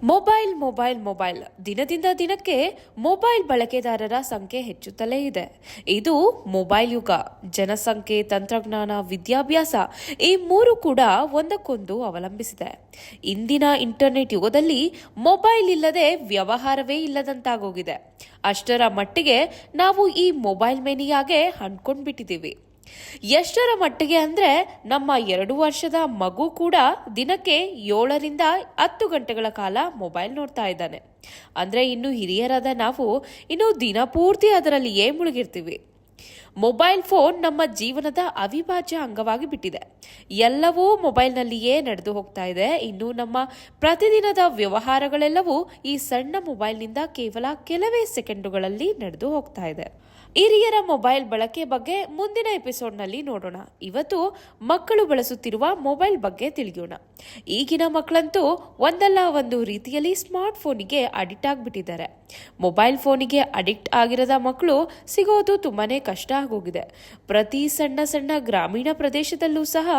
Mobile mobile mobile ದಿನದಿಂದ ದಿನಕ್ಕೆ mobile ಬಳಕೆದಾರರ ಸಂಖ್ಯೆ ಹೆಚ್ಚುತ್ತಲೇ ಇದೆ. ಇದು ಮೊಬೈಲ್ ಯುಗ. ಜನಸಂಖ್ಯೆ, ತಂತ್ರಜ್ಞಾನ, ವಿದ್ಯಾಭ್ಯಾಸ ಈ ಮೂರು ಕೂಡ ಒಂದಕ್ಕೊಂದು ಅವಲಂಬಿಸಿದೆ. ಇಂದಿನ ಇಂಟರ್ನೆಟ್ ಯುಗದಲ್ಲಿ ಮೊಬೈಲ್ ಇಲ್ಲದೆ ವ್ಯವಹಾರವೇ ಇಲ್ಲದಂತಾಗೋಗಿದೆ. ಅಷ್ಟರ ಮಟ್ಟಿಗೆ ನಾವು ಈ ಮೊಬೈಲ್ ಮೇನಿಯಾಗೆ ಅಂದ್ಕೊಂಡ್ಬಿಟ್ಟಿದ್ದೀವಿ. ಎಷ್ಟರ ಮಟ್ಟಿಗೆ ಅಂದ್ರೆ ನಮ್ಮ 2 ವರ್ಷದ ಮಗು ಕೂಡ ದಿನಕ್ಕೆ 7ರಿಂದ 10 ಗಂಟೆಗಳ ಕಾಲ ಮೊಬೈಲ್ ನೋಡ್ತಾ ಇದ್ದಾನೆ. ಅಂದ್ರೆ ಇನ್ನು ಹಿರಿಯರಾದ ನಾವು ಇನ್ನು ದಿನಪೂರ್ತಿ ಅದರಲ್ಲಿಯೇ ಮುಳುಗಿರ್ತೀವಿ. ಮೊಬೈಲ್ ಫೋನ್ ನಮ್ಮ ಜೀವನದ ಅವಿಭಾಜ್ಯ ಅಂಗವಾಗಿ ಬಿಟ್ಟಿದೆ. ಎಲ್ಲವೂ ಮೊಬೈಲ್ನಲ್ಲಿಯೇ ನಡೆದು ಹೋಗ್ತಾ ಇದೆ. ಇನ್ನು ನಮ್ಮ ಪ್ರತಿದಿನದ ವ್ಯವಹಾರಗಳೆಲ್ಲವೂ ಈ ಸಣ್ಣ ಮೊಬೈಲ್ನಿಂದ ಕೇವಲ ಕೆಲವೇ ಸೆಕೆಂಡುಗಳಲ್ಲಿ ನಡೆದು ಹೋಗ್ತಾ ಇದೆ. ಹಿರಿಯರ ಮೊಬೈಲ್ ಬಳಕೆ ಬಗ್ಗೆ ಮುಂದಿನ ಎಪಿಸೋಡ್ನಲ್ಲಿ ನೋಡೋಣ. ಇವತ್ತು ಮಕ್ಕಳು ಬಳಸುತ್ತಿರುವ ಮೊಬೈಲ್ ಬಗ್ಗೆ ತಿಳಿಯೋಣ. ಈಗಿನ ಮಕ್ಕಳಂತೂ ಒಂದಲ್ಲ ಒಂದು ರೀತಿಯಲ್ಲಿ ಸ್ಮಾರ್ಟ್ ಫೋನಿಗೆ ಅಡಿಕ್ಟ್ ಆಗಿಬಿಟ್ಟಿದ್ದಾರೆ. ಮೊಬೈಲ್ ಫೋನಿಗೆ ಅಡಿಕ್ಟ್ ಆಗಿರದ ಮಕ್ಕಳು ಸಿಗೋದು ತುಂಬಾನೇ ಕಷ್ಟ ಆಗೋಗಿದೆ. ಪ್ರತಿ ಸಣ್ಣ ಸಣ್ಣ ಗ್ರಾಮೀಣ ಪ್ರದೇಶದಲ್ಲೂ ಸಹ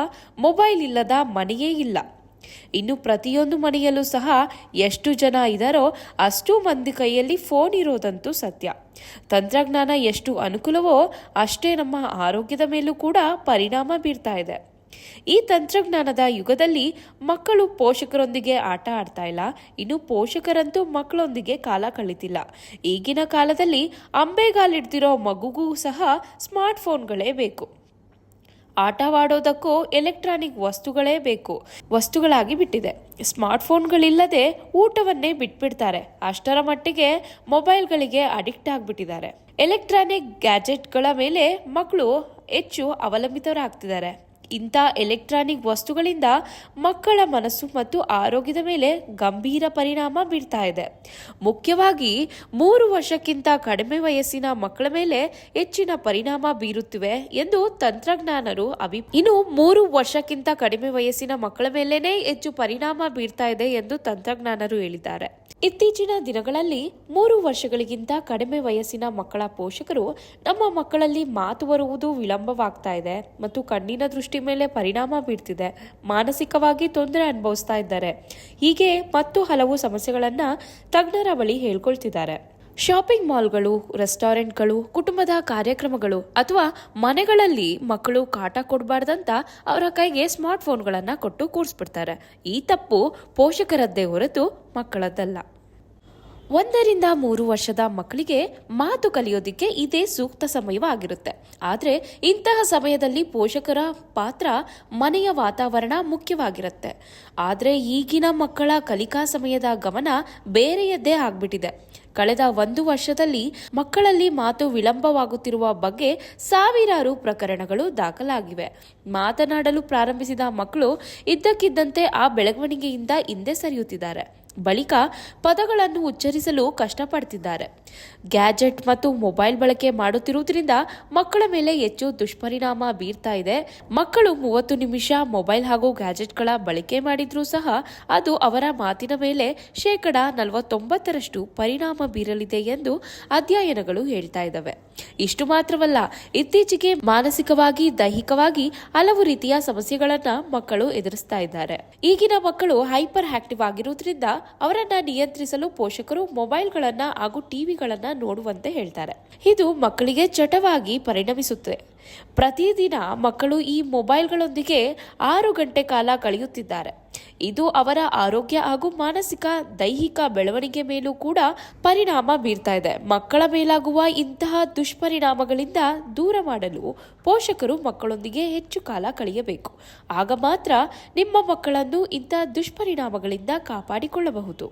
ಮೊಬೈಲ್ ಇಲ್ಲದ ಮನೆಯೇ ಇಲ್ಲ. ಇನ್ನು ಪ್ರತಿಯೊಂದು ಮನೆಯಲ್ಲೂ ಸಹ ಎಷ್ಟು ಜನ ಇದ್ದಾರೋ ಅಷ್ಟು ಮಂದಿ ಕೈಯಲ್ಲಿ ಫೋನ್ ಇರೋದಂತೂ ಸತ್ಯ. ತಂತ್ರಜ್ಞಾನ ಎಷ್ಟು ಅನುಕೂಲವೋ ಅಷ್ಟೇ ನಮ್ಮ ಆರೋಗ್ಯದ ಮೇಲೂ ಕೂಡ ಪರಿಣಾಮ ಬೀರ್ತಾ ಇದೆ. ಈ ತಂತ್ರಜ್ಞಾನದ ಯುಗದಲ್ಲಿ ಮಕ್ಕಳು ಪೋಷಕರೊಂದಿಗೆ ಆಟ ಆಡ್ತಾ ಇಲ್ಲ. ಇನ್ನು ಪೋಷಕರಂತೂ ಮಕ್ಕಳೊಂದಿಗೆ ಕಾಲ ಕಳೀತಿಲ್ಲ. ಈಗಿನ ಕಾಲದಲ್ಲಿ ಅಂಬೆಗಾಲಿಡ್ತಿರೋ ಮಗುಗೂ ಸಹ ಸ್ಮಾರ್ಟ್ ಫೋನ್ಗಳೇ ಬೇಕು. ಆಟವಾಡೋದಕ್ಕೂ ಎಲೆಕ್ಟ್ರಾನಿಕ್ ವಸ್ತುಗಳಾಗಿ ಬಿಟ್ಟಿದೆ. ಸ್ಮಾರ್ಟ್ ಫೋನ್ಗಳಿಲ್ಲದೆ ಊಟವನ್ನೇ ಬಿಟ್ಬಿಡ್ತಾರೆ. ಅಷ್ಟರ ಮಟ್ಟಿಗೆ ಮೊಬೈಲ್ಗಳಿಗೆ ಅಡಿಕ್ಟ್ ಆಗಿಬಿಟ್ಟಿದ್ದಾರೆ. ಎಲೆಕ್ಟ್ರಾನಿಕ್ ಗ್ಯಾಜೆಟ್ಗಳ ಮೇಲೆ ಮಕ್ಕಳು ಹೆಚ್ಚು ಅವಲಂಬಿತರಾಗ್ತಿದ್ದಾರೆ. ಇಂಥ ಎಲೆಕ್ಟ್ರಾನಿಕ್ ವಸ್ತುಗಳಿಂದ ಮಕ್ಕಳ ಮನಸ್ಸು ಮತ್ತು ಆರೋಗ್ಯದ ಮೇಲೆ ಗಂಭೀರ ಪರಿಣಾಮ ಬೀರ್ತಾ ಇದೆ. ಮುಖ್ಯವಾಗಿ 3 ವರ್ಷಕ್ಕಿಂತ ಕಡಿಮೆ ವಯಸ್ಸಿನ ಮಕ್ಕಳ ಮೇಲೆ ಹೆಚ್ಚಿನ ಪರಿಣಾಮ ಬೀರುತ್ತಿವೆ ಎಂದು ತಂತ್ರಜ್ಞಾನರು ಇನ್ನು 3 ವರ್ಷಕ್ಕಿಂತ ಕಡಿಮೆ ವಯಸ್ಸಿನ ಮಕ್ಕಳ ಮೇಲೇನೆ ಹೆಚ್ಚು ಪರಿಣಾಮ ಬೀರ್ತಾ ಇದೆ ಎಂದು ತಂತ್ರಜ್ಞಾನರು ಹೇಳಿದ್ದಾರೆ. ಇತ್ತೀಚಿನ ದಿನಗಳಲ್ಲಿ 3 ವರ್ಷಗಳಿಗಿಂತ ಕಡಿಮೆ ವಯಸ್ಸಿನ ಮಕ್ಕಳ ಪೋಷಕರು ನಮ್ಮ ಮಕ್ಕಳಲ್ಲಿ ಮಾತು ಬರುವುದು ವಿಳಂಬವಾಗ್ತಾ ಇದೆ ಮತ್ತು ಕಣ್ಣಿನ ದೃಷ್ಟಿ ಮೇಲೆ ಪರಿಣಾಮ ಬೀರ್ತಿದೆ, ಮಾನಸಿಕವಾಗಿ ತೊಂದರೆ ಅನುಭವಿಸ್ತಾ ಇದ್ದಾರೆ. ಹೀಗೆ ಮತ್ತು ಹಲವು ಸಮಸ್ಯೆಗಳನ್ನ ತಜ್ಞರ ಬಳಿ ಹೇಳ್ಕೊಳ್ತಿದ್ದಾರೆ. ಶಾಪಿಂಗ್ ಮಾಲ್ಗಳು, ರೆಸ್ಟೋರೆಂಟ್ಗಳು, ಕುಟುಂಬದ ಕಾರ್ಯಕ್ರಮಗಳು ಅಥವಾ ಮನೆಗಳಲ್ಲಿ ಮಕ್ಕಳು ಕಾಟ ಕೊಡಬಾರ್ದಂತ ಅವರ ಕೈಗೆ ಸ್ಮಾರ್ಟ್ ಫೋನ್ಗಳನ್ನ ಕೊಟ್ಟು ಕೂರಿಸ್ಬಿಡ್ತಾರೆ. ಈ ತಪ್ಪು ಪೋಷಕರದ್ದೇ ಹೊರತು ಮಕ್ಕಳದ್ದಲ್ಲ. 1ರಿಂದ 3 ವರ್ಷದ ಮಕ್ಕಳಿಗೆ ಮಾತು ಕಲಿಯೋದಿಕ್ಕೆ ಇದೇ ಸೂಕ್ತ ಸಮಯವಾಗಿರುತ್ತೆ. ಆದರೆ ಇಂತಹ ಸಮಯದಲ್ಲಿ ಪೋಷಕರ ಪಾತ್ರ, ಮನೆಯ ವಾತಾವರಣ ಮುಖ್ಯವಾಗಿರುತ್ತೆ. ಆದರೆ ಈಗಿನ ಮಕ್ಕಳ ಕಲಿಕಾ ಸಮಯದ ಗಮನ ಬೇರೆಯದ್ದೇ ಆಗ್ಬಿಟ್ಟಿದೆ. ಕಳೆದ 1 ವರ್ಷದಲ್ಲಿ ಮಕ್ಕಳಲ್ಲಿ ಮಾತು ವಿಳಂಬವಾಗುತ್ತಿರುವ ಬಗ್ಗೆ ಸಾವಿರಾರು ಪ್ರಕರಣಗಳು ದಾಖಲಾಗಿವೆ. ಮಾತನಾಡಲು ಪ್ರಾರಂಭಿಸಿದ ಮಕ್ಕಳು ಇದ್ದಕ್ಕಿದ್ದಂತೆ ಆ ಬೆಳವಣಿಗೆಯಿಂದ ಹಿಂದೆ ಸರಿಯುತ್ತಿದ್ದಾರೆ. ಬಳಿಕ ಪದಗಳನ್ನು ಉಚ್ಚರಿಸಲು ಕಷ್ಟಪಡ್ತಿದ್ದಾರೆ. ಗ್ಯಾಜೆಟ್ ಮತ್ತು ಮೊಬೈಲ್ ಬಳಕೆ ಮಾಡುತ್ತಿರುವುದರಿಂದ ಮಕ್ಕಳ ಮೇಲೆ ಹೆಚ್ಚು ದುಷ್ಪರಿಣಾಮ ಬೀರ್ತಾ ಇದೆ. ಮಕ್ಕಳು 30 ನಿಮಿಷ ಮೊಬೈಲ್ ಹಾಗೂ ಗ್ಯಾಜೆಟ್ಗಳ ಬಳಕೆ ಮಾಡಿದ್ರೂ ಸಹ ಅದು ಅವರ ಮಾತಿನ ಮೇಲೆ 49% ಪರಿಣಾಮ ಬೀರಲಿದೆ ಎಂದು ಅಧ್ಯಯನಗಳು ಹೇಳ್ತಾ ಇದ್ದಾವೆ. ಇಷ್ಟು ಮಾತ್ರವಲ್ಲ, ಇತ್ತೀಚೆಗೆ ಮಾನಸಿಕವಾಗಿ, ದೈಹಿಕವಾಗಿ ಹಲವು ರೀತಿಯ ಸಮಸ್ಯೆಗಳನ್ನ ಮಕ್ಕಳು ಎದುರಿಸ್ತಾ ಇದ್ದಾರೆ. ಈಗಿನ ಮಕ್ಕಳು ಹೈಪರ್ ಆಕ್ಟಿವ್ ಆಗಿರುವುದರಿಂದ ಅವರನ್ನ ನಿಯಂತ್ರಿಸಲು ಪೋಷಕರು ಮೊಬೈಲ್ಗಳನ್ನ ಹಾಗೂ ಟಿವಿಗಳನ್ನ ನೋಡುವಂತೆ ಹೇಳ್ತಾರೆ. ಇದು ಮಕ್ಕಳಿಗೆ ಚಟವಾಗಿ ಪರಿಣಮಿಸುತ್ತದೆ. ಪ್ರತಿದಿನ ಮಕ್ಕಳು ಈ ಮೊಬೈಲ್ಗಳೊಂದಿಗೆ 6 ಗಂಟೆ ಕಾಲ ಕಳೆಯುತ್ತಿದ್ದಾರೆ. ಇದು ಅವರ ಆರೋಗ್ಯ ಹಾಗೂ ಮಾನಸಿಕ, ದೈಹಿಕ ಬೆಳವಣಿಗೆ ಮೇಲೂ ಕೂಡ ಪರಿಣಾಮ ಬೀರ್ತಾ ಇದೆ. ಮಕ್ಕಳ ಮೇಲಾಗುವ ಇಂತಹ ದುಷ್ಪರಿಣಾಮಗಳಿಂದ ದೂರ ಮಾಡಲು ಪೋಷಕರು ಮಕ್ಕಳೊಂದಿಗೆ ಹೆಚ್ಚು ಕಾಲ ಕಳೆಯಬೇಕು. ಆಗ ಮಾತ್ರ ನಿಮ್ಮ ಮಕ್ಕಳನ್ನು ಇಂತಹ ದುಷ್ಪರಿಣಾಮಗಳಿಂದ ಕಾಪಾಡಿಕೊಳ್ಳಬಹುದು.